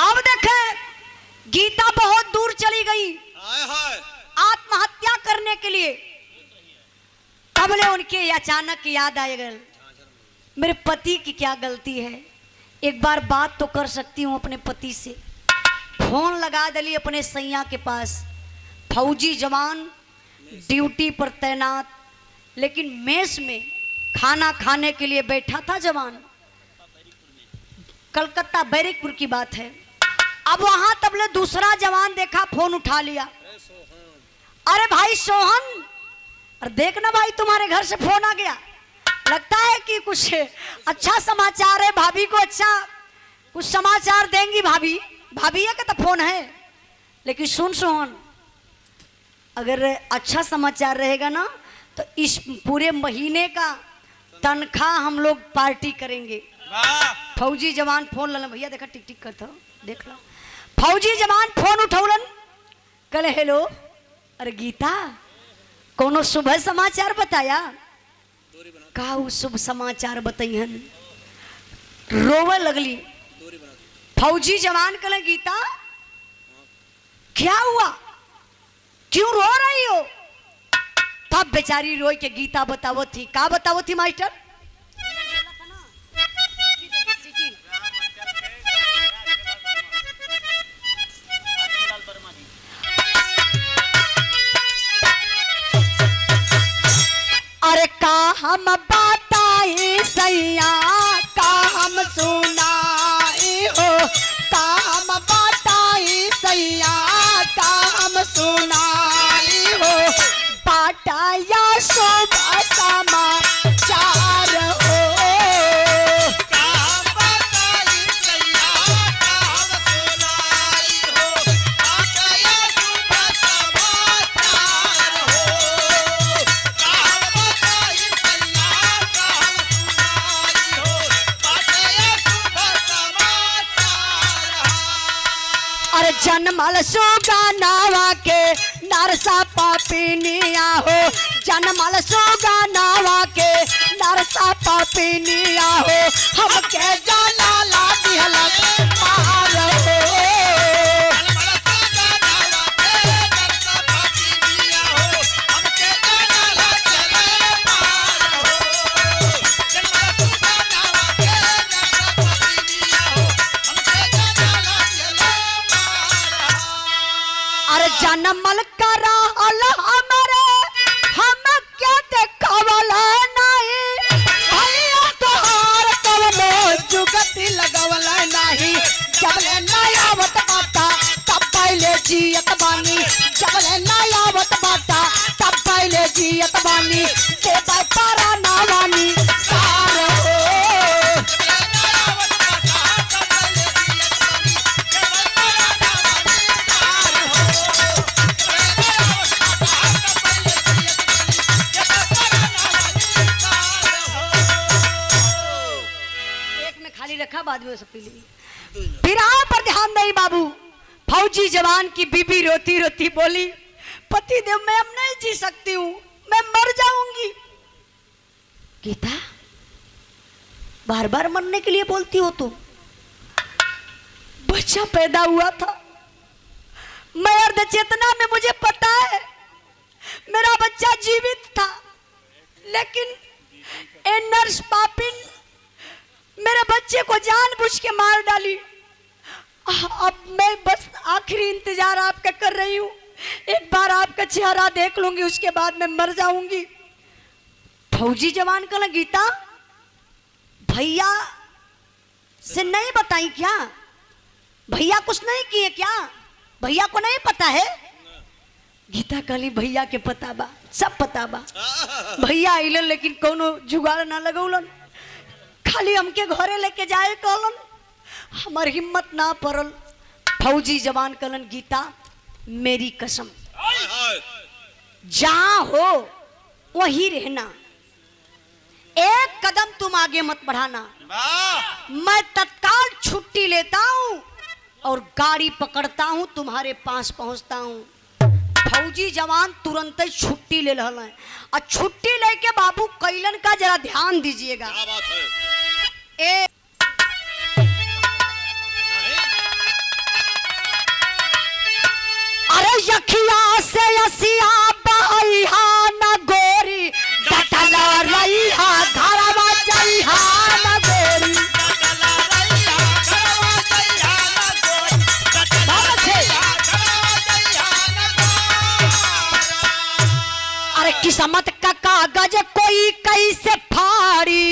अब देखे गीता बहुत दूर चली गई आत्महत्या करने के लिए। तबले उनके अचानक याद आए गए मेरे पति की क्या गलती है, एक बार बात तो कर सकती हूँ अपने पति से। फोन लगा दली अपने सैया के पास, फौजी जवान ड्यूटी पर तैनात, लेकिन मेस में खाना खाने के लिए बैठा था जवान। कलकत्ता बैरकपुर की बात है। अब वहां तबले दूसरा जवान देखा, फोन उठा लिया। अरे भाई सोहन, अरे देख ना भाई तुम्हारे घर से फोन आ गया, लगता है कि कुछ अच्छा समाचार है, भाभी को अच्छा कुछ समाचार देंगी भाभी। भाभी है कि तो फोन है, लेकिन सुन सोहन, अगर अच्छा समाचार रहेगा ना तो इस पूरे महीने का तनख्वाह हम लोग पार्टी करेंगे। फौजी जवान फोन ललन, भैया देखा टिक टिक करता देख लो। फौजी जवान फोन उठौलन, कले हेलो, अरे गीता कोनो शुभ समाचार बताया का? शुभ समाचार बताइहन। रोवे लगली। फौजी जवान कले गीता क्या हुआ, क्यों रो रही हो? तब बेचारी रोई के गीता बतावो थी। का बतावो थी मास्टर? अरे का हम बताई सैया, का हम सुनाई हो, का हम बताई सैया, का हम सुनाई हो, बाटाया शुभ समाचार हो। का हम बताई सैया, का हम सुनाई हो, बाटाया शुभ समाचार हो। का हम बताई सैया, का हम सुनाई हो, बाटाया शुभ समाचार हो। अरे जनमल सुगानावा के नरसा पापिनिया हो, जनमल सुगानावा के नरसा पापिनिया हो, हमके जाला ला दिहला पार हो। अरे जनमल करा हमारे हम क्या देखावला नहीं, भैया तोहार कवनो जुगती लगवला नहीं। जबले नयावत बाटा तब पहले जियत बानी, जबले नयावत बाटा तब पहले जियत बानी, देवा पारा नावानी सार हो। खाली रखा बाद में सब पी ली। विराह पर ध्यान नहीं बाबू। फौजी जवान की बीबी रोती रोती बोली, पति देव मैं अब नहीं जी सकती हूँ, मैं मर जाऊंगी। गीता बार बार मरने के लिए बोलती हो तुम? बच्चा पैदा हुआ था, मैं अर्ध चेतना में, मुझे पता है मेरा बच्चा जीवित था, लेकिन ए नर्स पापिन मेरे बच्चे को जानबूझ के मार डाली। अब मैं बस आखिरी इंतजार आपका कर रही हूँ, एक बार आपका चेहरा देख लूंगी, उसके बाद मैं मर जाऊंगी। फौजी जवान का ना गीता भैया से नहीं बताई क्या? भैया कुछ नहीं किए क्या? भैया को नहीं पता है? गीता कहली भैया के पता बा, सब पता बा। भैया आइलन लेकिन कोनो जुगाड़ ना लगौलन, खाली हमके घरे लेके जाए कहलन, हमार हिम्मत ना पड़ल। फौजी जवान कहलन गीता मेरी कसम, जहां हो वहीं रहना, एक कदम तुम आगे मत बढ़ाना। मैं तत्काल छुट्टी लेता हूं और गाड़ी पकड़ता हूं, तुम्हारे पास पहुंचता हूं। फौजी जवान तुरंत ही छुट्टी ले रहा है, और छुट्टी लेके बाबू कैलन का जरा ध्यान दीजिएगा। यखिया से असिया बहिहा न गोरी डटल रहिहा घरवा जइहा न गोरी। डटला रहिया घरवा जइहा न गोरी, डटला रहिया घरवा जइहा न गोरी। अरे किस्मत का कागज कोई कैसे फाड़ी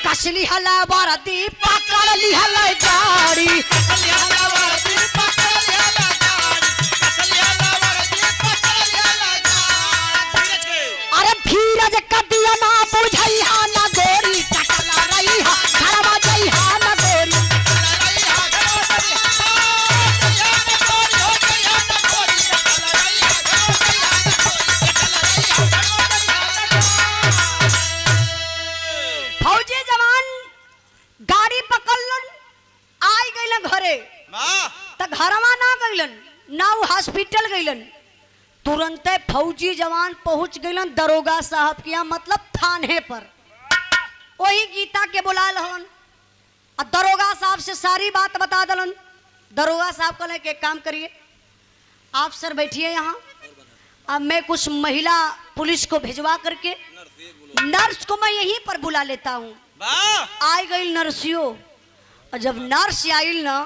कसली हला वर्दी पकड़ ली हला गाड़ी। कसलिया वर्दी पकड़लिया गाड़ी, कसलिया वर्दी पकड़लिया गाड़ी। अरे धीरज कदिया ना बुझैहा न गोरी टटला रहिहा घरवा जइहा न गोरी। फौजी जवान गाड़ी पकड़लन आई गइलन घरे त घरवा ना गइलन ना वो हॉस्पिटल गइलन। तुरंत फौजी जवान पहुंच गइलन दरोगा साहब के यहाँ मतलब थाने पर। वही गीता के बुला लहन और दरोगा साहब से सारी बात बता दलन। दरोगा साहब कहले कि काम करिए आप सर बैठिए यहाँ, अब मैं कुछ महिला पुलिस को भिजवा करके नर्स को मैं यहीं पर बुला लेता हूँ। आई गई नर्सियो और जब नर्स आई ना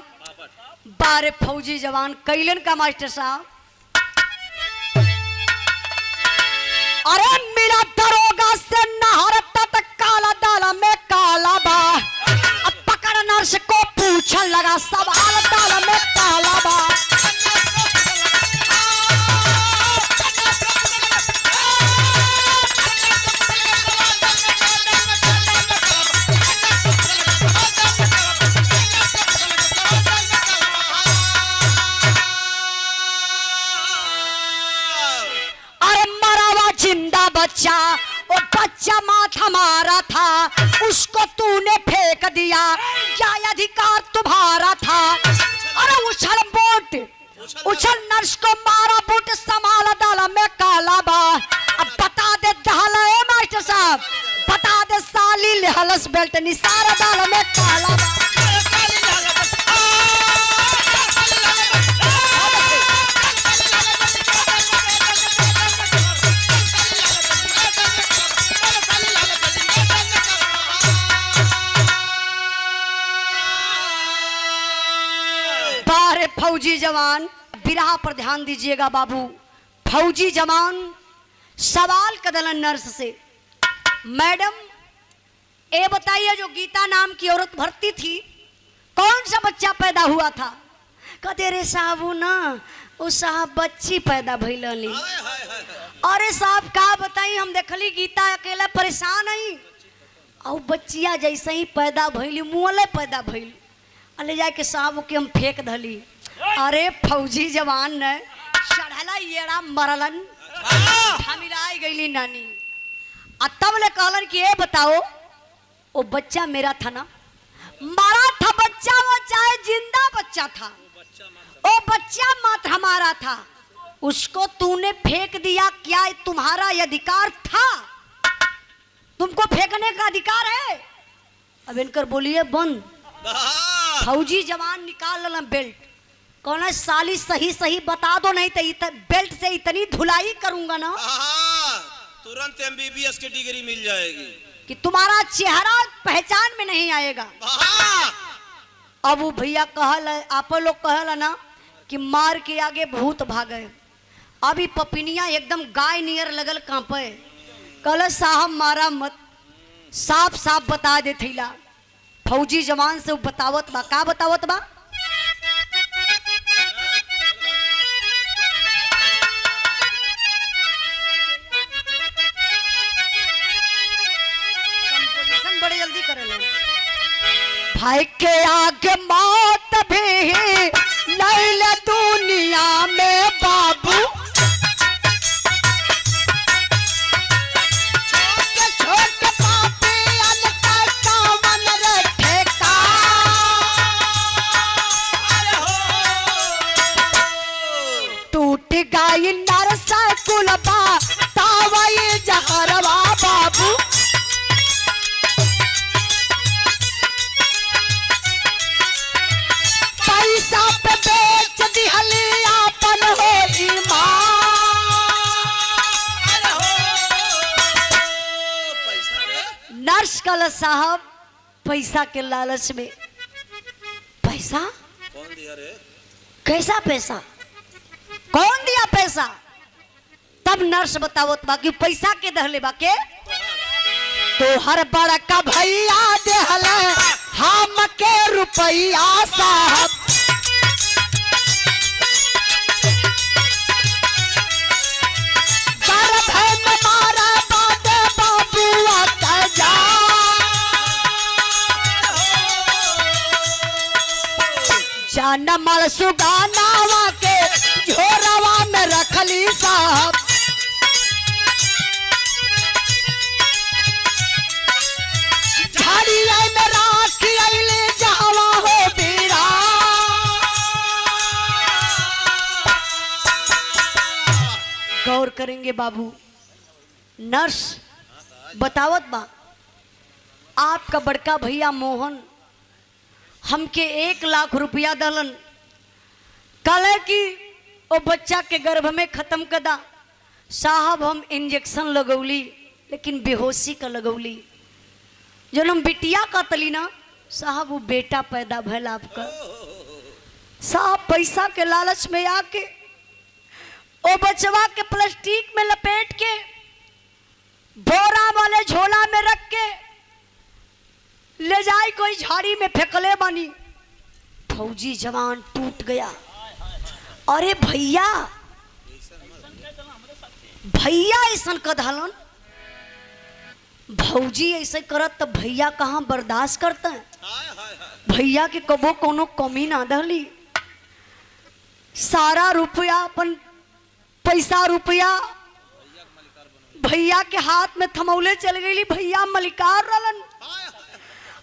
बारे फौजी जवान कैलन का मास्टर साहब। अरे मेरा दरोगा से नहरता तक काला दाला में काला बा। अब पकड़ नर्स को पूछन लगा सवाल दाला में काला बा। बच्चा वो बच्चा माथा मारा था उसको तूने फेंक दिया क्या अधिकार तुम्हारा था। अरे उछल बोट उछल नर्स को मारा बूट संभाला डाला में काला बा। अब बता दे दहला मास्टर साहब बता दे साली हलस बेल्ट निसारा डाला में काला बा। फौजी जवान बिरहा पर ध्यान दीजिएगा बाबू। फौजी जवान सवाल कदलन नर्स से, मैडम ये बताइए जो गीता नाम की औरत भर्ती थी कौन सा बच्चा पैदा हुआ था। कहते रे साहब ना वो साहब बच्ची पैदा भइलनी। अरे साहब का बताई हम देखली गीता अकेला परेशान आई और बच्चिया जैसे ही पैदा भइली मुँहले पैदा भइल ले जाके साहब के हम फेंक धली। अरे फौजी जवान ने चढ़ला येड़ा मरलन हमिराई गईली नानी। आ तब ले कहलन कि ये बताओ वो बच्चा मेरा था ना, मारा था बच्चा वो चाहे जिंदा बच्चा था वो बच्चा मत हमारा था उसको तूने फेंक दिया क्या तुम्हारा अधिकार था, तुमको फेंकने का अधिकार है। अब इनकर बोलिए बंद। फौजी जवान निकाल लन बेल्ट कौन साली सही सही बता दो नहीं तो बेल्ट से इतनी धुलाई करूंगा ना तुरंत एमबीबीएस की डिग्री मिल जाएगी कि तुम्हारा चेहरा पहचान में नहीं आएगा। अब वो भैया कहल आप लोग कहल ना कि मार के आगे भूत भागे। अभी पपिनिया एकदम गाय नियर लगल कांपे। कल साहब मारा मत साफ साफ बता दे थीला। फौजी जवान से बतावत बा का बतावत बा। कंपोजिशन बड़े जल्दी करे लो। भाई के आगे मौत भी नहीं दुनिया में बाबू गाय नरसा कुलबा तावई जहरवा बाबू आजकल साहब पैसा के लालच में पैसा कौन दिया रे? कैसा पैसा कौन दिया पैसा? तब नर्स बतावत बा कि पैसा के दहले बा के तो हर बड़का भैया देहल हम के रुपया साहब जाना मल सुगानावा के झोरवा में रखली साहब झाड़िया में राखी अइले जहवा हो बीरा। गौर करेंगे बाबू। नर्स बतावत बा आपका बड़का भैया मोहन हमके 1 लाख रुपया दलन कल कि वो बच्चा के गर्भ में खत्म कदा साहब। हम इंजेक्शन लगौली लेकिन बेहोशी का लगौली। जब हम बिटिया का तली ना साहब वो बेटा पैदा भैल आपका साहब। पैसा के लालच में आके वो बचवा के प्लास्टिक में लपेट के बोरा वाले झोला में रख के ले जाए कोई झाड़ी में फेंकले बानी। फौजी जवान टूट गया। अरे भैया भैया ऐसा कदहलन भौजी ऐसे करत तो भैया कहाँ बर्दाश्त करते हैं? भैया के कबो कोनो कमी ना दहली। सारा रुपया अपन पैसा रुपया भैया के हाथ में थमौले चल गई। भैया मलिकार रहलन।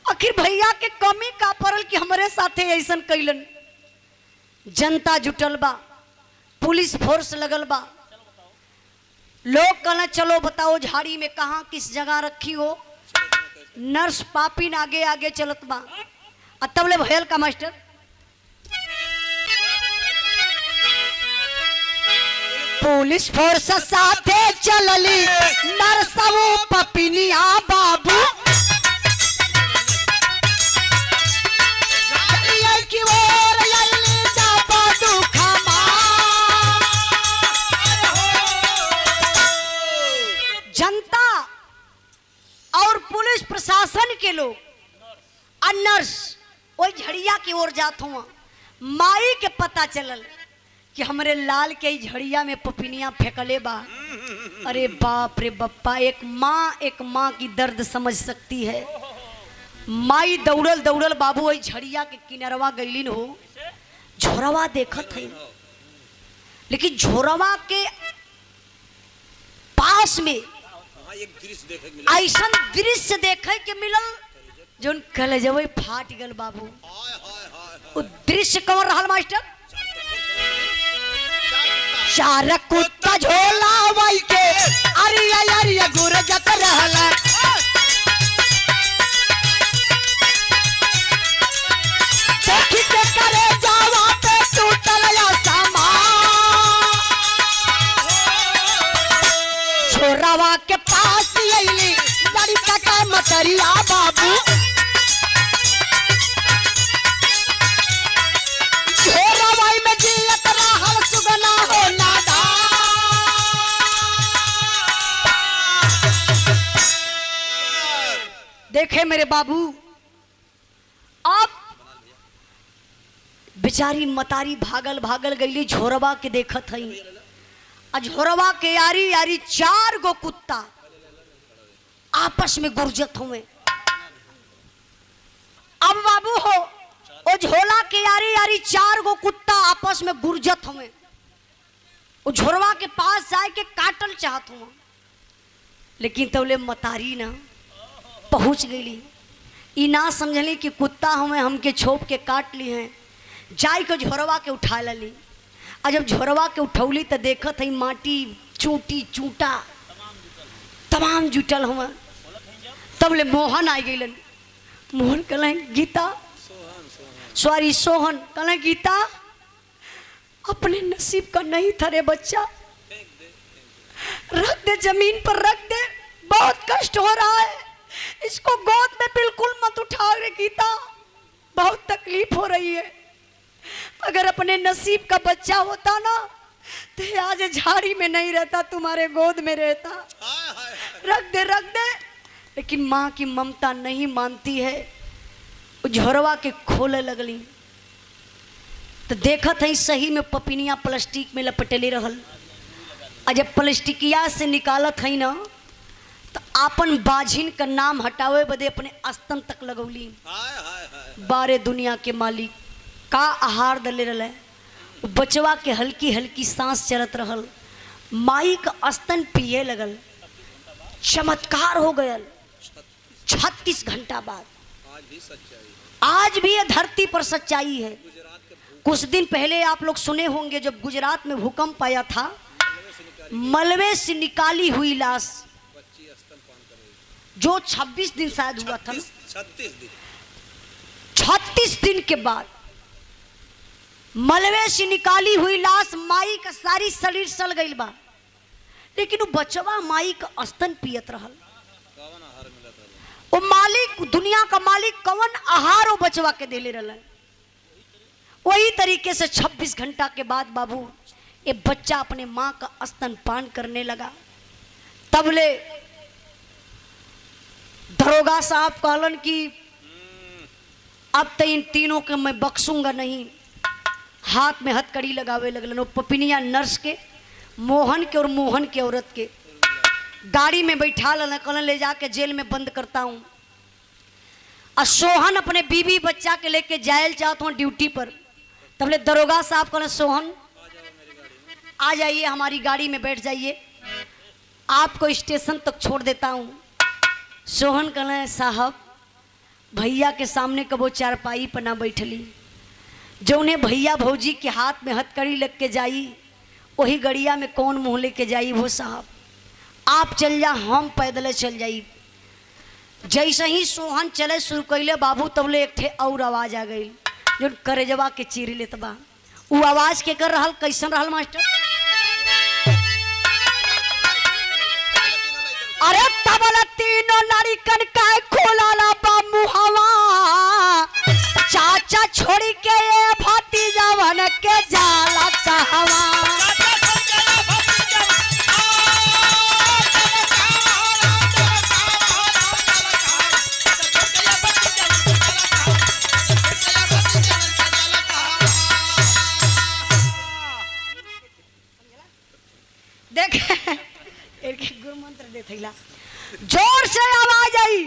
आखिर भैया के कमी का पड़ल कि हमारे साथे ऐसा कैलन। जनता जुटल बा, पुलिस फोर्स लगल बा। लोग कहना चलो बताओ झाड़ी में कहाँ किस जगह रखी हो। नर्स पापिन आगे आगे चलत बा। तबले भयल का मास्टर पुलिस फोर्स साथे चलली नर्सवो पपिनिया बाबू की ओर यली जाबा दुखमा। जनता और पुलिस प्रशासन के लोग और नर्स वही झड़िया की ओर जात हुआ। माई के पता चलल कि हमारे लाल के झड़िया में पपिनिया फेंकले बा। अरे बाप रे बप्पा। एक माँ की दर्द समझ सकती है। माई दौड़ल दौड़ल बाबू वही झड़िया के किनारवा गईलिन हो। झोरवा देखत है लेकिन झोरवा के पास में ऐसा दृश्य देखे के मिलल जो कलेजवे फाट गल बाबू। वो दृश्य कौन रहल मास्टर? चार कुत्ता झोला वही के अरिया अरिया गुरजत रहला। देखी के करे जावा पे टूटल या सामान। छोरावा के पास अइली लड़का का मतरिया बाबू। झोरावाई में जियत रहल सुगना हो नादा। देखे मेरे बाबू अब बेचारी मतारी भागल भागल गईली झोरवा के देखत हई। झोरवा के यारी यारी 4 गो कुत्ता आपस में गुर्जत हुए। अब बाबू हो वो झोला के यारी यारी 4 गो कुत्ता आपस में गुर्जत हुए। वो झोरवा के पास जाए के काटल चाहत हुआ लेकिन तौले मतारी ना पहुंच गई। ई ना समझली कि कुत्ता हमें हमके छोप के काट ली हैं। जाई को झोरवा के उठा ली। और जब झोरवा के उठौली तो देखत है माटी चूटी चूटा तमाम जुटल हुआ। तब ले मोहन आ गईलन। मोहन कहलें गीता सॉरी सोहन कहलें गीता अपने नसीब का नहीं था रे बच्चा। रख दे जमीन पर रख दे। बहुत कष्ट हो रहा है। इसको गोद में बिल्कुल मत उठा रे गीता, बहुत तकलीफ हो रही है। अगर अपने नसीब का बच्चा होता ना तो आज झाड़ी में नहीं रहता, तुम्हारे गोद में रहता। रख दे। लेकिन माँ की ममता नहीं मानती है, झोरवा के खोले लगली तो देखत है सही में पपिनिया प्लास्टिक में लपटेले रहल। और जब प्लास्टिकिया से निकालत है ना तो आपन बाझिन का नाम हटावे बदे अपने आस्तन तक लगौली। बारे दुनिया के मालिक का आहार दले रहे, बचवा के हल्की हल्की सांस चलत रहल, माई का आस्तन पिए लगल। चमत्कार हो गयल 36 घंटा बाद। आज भी ये धरती पर सच्चाई है। कुछ दिन पहले आप लोग सुने होंगे जब गुजरात में भूकंप आया था, मलबे से निकाली हुई लाश जो 26 दिन शायद हुआ था, 36 दिन के बाद मलबे से निकाली हुई लाश माई का सारी शरीर सड़ गई बा, लेकिन वो बचवा माई का स्तन पियत रहल। वो मालिक, दुनिया का मालिक कौन आहार वो बचवा के देले रहल। वही तरीके से 26 घंटा के बाद बाबू ये बच्चा अपने माँ का स्तन पान करने लगा। तबले दरोगा साहब कहलन कि अब तो इन तीनों के मैं बख्शूंगा नहीं। हाथ में हथकड़ी लगावे लगलन। वो पपिनिया नर्स के, मोहन के और मोहन के औरत के गाड़ी में बैठा लन, कहलन ले जाके जेल में बंद करता हूँ। और सोहन अपने बीवी बच्चा के लेके जायल चाहता हूँ ड्यूटी पर। तबले दरोगा साहब कहलन सोहन आ जाइए, हमारी गाड़ी में बैठ जाइए, आपको स्टेशन तक छोड़ देता हूँ। सोहन कहलन साहब भैया के सामने कबो चारपाई पर ना बैठली, जो उन्हें भैया भौजी के हाथ में हथकड़ी लग के जाई वही गड़िया में कौन मुँह लेके जाई। वो साहब आप चल जा, हम पैदल चल जाई। जैसे ही सोहन चले शुरू कैले बाबू तबले एक ठे और आवाज आ गई जो करेजवा के चीर लेत बा। वो आवाज के कर रहल, कैसन रहल मास्टर? अरे तबला तीनों लड़कन का खोला बा मुहवा, चाचा छोड़ी के ये भतीजावन के जाला कहवा। देखे एक गुरु मंत्र दे थैला, जोर से आवाज आई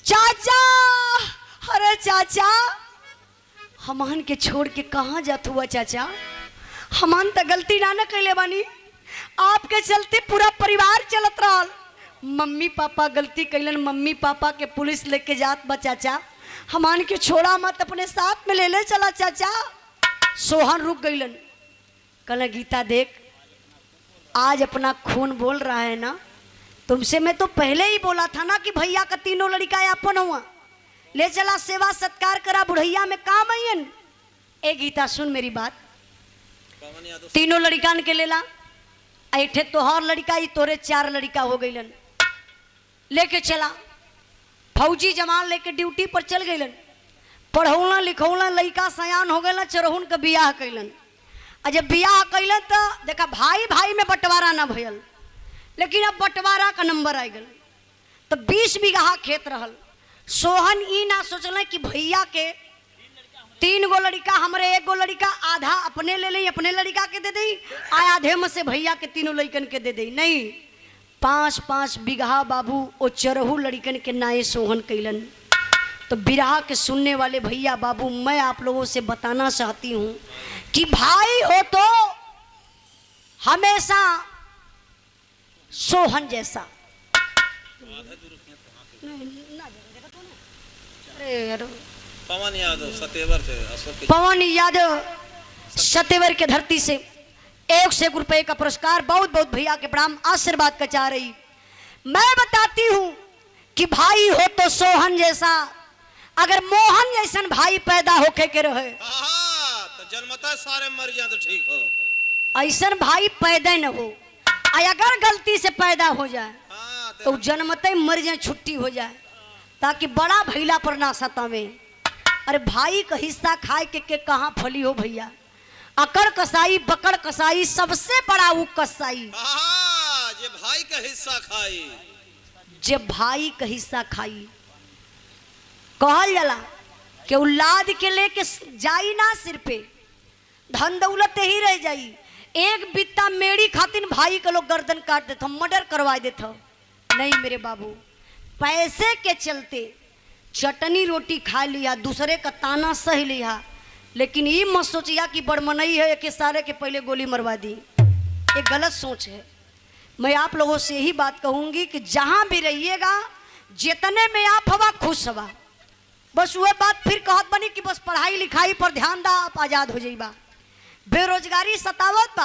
चाचा। अरे चाचा हमान के छोड़ के कहाँ जात हुआ चाचा? हमान तो गलती ना कैले बानी, आपके चलते पूरा परिवार चलत रहल। मम्मी पापा गलती कैलन, मम्मी पापा के पुलिस लेके जात बा चाचा, हमान के छोड़ा मत, अपने साथ में ले ले चला चाचा। सोहन रुक गईलन, कहला गीता देख आज अपना खून बोल रहा है ना, तुमसे मैं तो पहले ही बोला था ना कि भैया का तीनों लड़का अपन हुआ, ले चला सेवा सत्कार करा, बुढ़ैया में काम आयन। ए गीता सुन मेरी बात, तीनों लड़कान के लेला, ऐठे तोहर लड़का ही तोरे 4 लड़का हो गईलन, लेके चला। फौजी जवान लेके ड्यूटी पर चल गईलन, पढ़ौला लिखौला, लड़का सयान हो गए, चरहुन का बियाह कैलन। और जब बियाह कैलन तो देखा भाई भाई में बंटवारा ना भयल, लेकिन अब बंटवारा का नंबर आ गल तो 20 बीघा खेत रहल। सोहन ई ना सोचल कि भैया के 3 गो लड़का, हमरे 1 गो लड़का, आधा अपने ले ली, अपने लड़का के दे दी, आधे में से भैया के तीनों लड़कन के दे दी। नहीं, 5-5 बीघा बाबू वो चरहू लड़कन के नाये सोहन कैलन। तो बिरहा के सुनने वाले भैया बाबू, मैं आप लोगों से बताना चाहती हूँ कि भाई हो तो हमेशा सोहन जैसा। पवन यादव सतेवर से, पवन यादव सतेवर के धरती से 1 रुपए का पुरस्कार, बहुत बहुत भैया के प्रणाम, आशीर्वाद का चाह रही। मैं बताती हूँ कि भाई हो तो सोहन जैसा, अगर मोहन जैसन भाई पैदा होके के रहे तो जन्मता सारे मर जाए तो ठीक हो, ऐसा भाई पैदा न हो। अगर गलती से पैदा हो जाए तो जन्मते मर जाए छुट्टी हो जाए ताकि बड़ा भैला पर ना सतावे। अरे भाई का हिस्सा खाए के कहाँ फली हो भैया। अकड़ कसाई बकड़ कसाई सबसे बड़ा वो कसाई जे भाई का हिस्सा खाई, जब भाई का हिस्सा खाई। कहल जाला कि औलाद के लेके जाई ना सिर पे, धन दौलत ही रह जाई। एक बित्ता मेरी खातिर भाई का लोग गर्दन काट देता, मर्डर करवा देता। नहीं मेरे बाबू, पैसे के चलते चटनी रोटी खा लिया, दूसरे का ताना सह लिया, लेकिन ये मत सोचिया कि बड़मनई है एक सारे के पहले गोली मरवा दी। ये गलत सोच है। मैं आप लोगों से यही बात कहूंगी कि जहां भी रहिएगा जितने में आप हवा खुश हवा। बस वह बात फिर कहत बनी कि बस पढ़ाई लिखाई पर ध्यान दा, आप आजाद हो जाइबा। बेरोजगारी सतावत बा,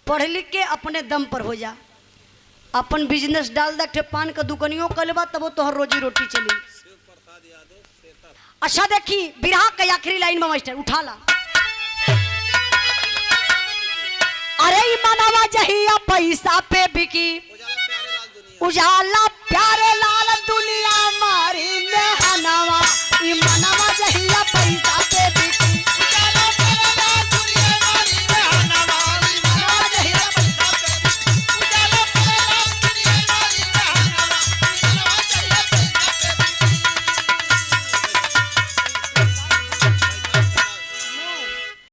पढ़ लिख के अपने दम पर हो जा, अपन बिजनेस डाल दा, पान का दुकानियों कर लेबा, तब तोहर रोजी रोटी चली। अच्छा देखी बिरहा के आखिरी लाइन में मास्टर उठा ला। अरे मनवा जहिया पैसा पे बिकी, उजाला